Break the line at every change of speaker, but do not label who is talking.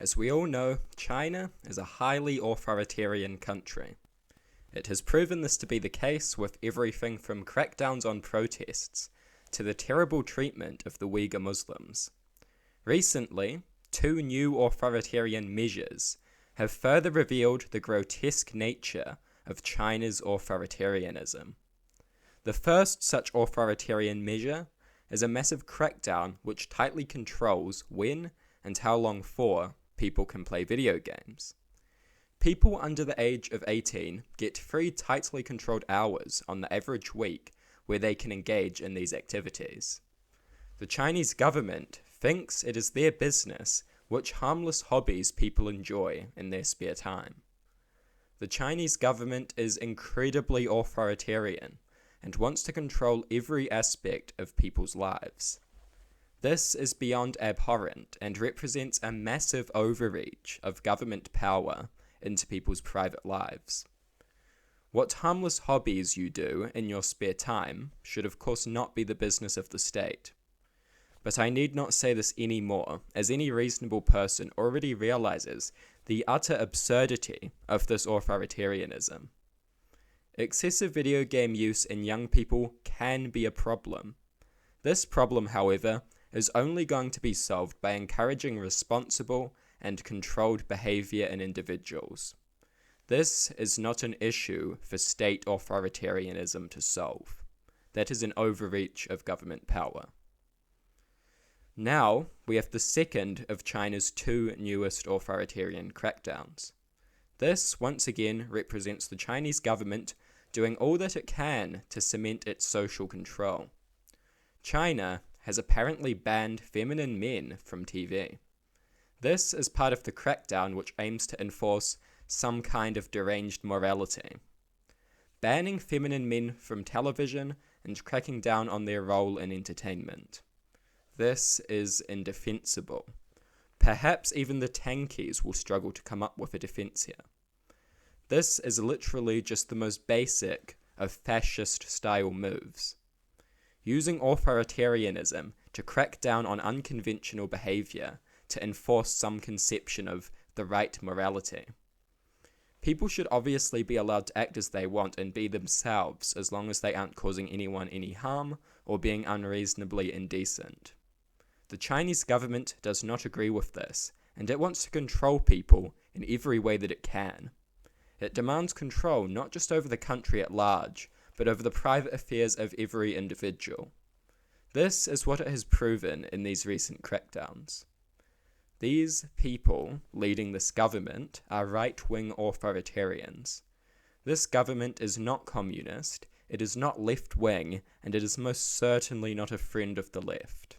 As we all know, China is a highly authoritarian country. It has proven this to be the case with everything from crackdowns on protests to the terrible treatment of the Uyghur Muslims. Recently, 2 new authoritarian measures have further revealed the grotesque nature of China's authoritarianism. The first such authoritarian measure is a massive crackdown which tightly controls when and how long for people can play video games. People under the age of 18 get 3 tightly controlled hours on the average week where they can engage in these activities. The Chinese government thinks it is their business which harmless hobbies people enjoy in their spare time. The Chinese government is incredibly authoritarian and wants to control every aspect of people's lives. This is beyond abhorrent and represents a massive overreach of government power into people's private lives. What harmless hobbies you do in your spare time should of course not be the business of the state. But I need not say this anymore, as any reasonable person already realizes the utter absurdity of this authoritarianism. Excessive video game use in young people can be a problem. This problem, however, is only going to be solved by encouraging responsible and controlled behavior in individuals. This is not an issue for state authoritarianism to solve. That is an overreach of government power. Now, we have the second of China's 2 newest authoritarian crackdowns. This, once again, represents the Chinese government doing all that it can to cement its social control. China has apparently banned feminine men from TV. This is part of the crackdown which aims to enforce some kind of deranged morality. Banning feminine men from television and cracking down on their role in entertainment. This is indefensible. Perhaps even the tankies will struggle to come up with a defense here. This is literally just the most basic of fascist-style moves. Using authoritarianism to crack down on unconventional behavior to enforce some conception of the right morality. People should obviously be allowed to act as they want and be themselves as long as they aren't causing anyone any harm or being unreasonably indecent. The Chinese government does not agree with this, and it wants to control people in every way that it can. It demands control not just over the country at large, but over the private affairs of every individual. This is what it has proven in these recent crackdowns. These people leading this government are right-wing authoritarians. This government is not communist, it is not left-wing, and it is most certainly not a friend of the left.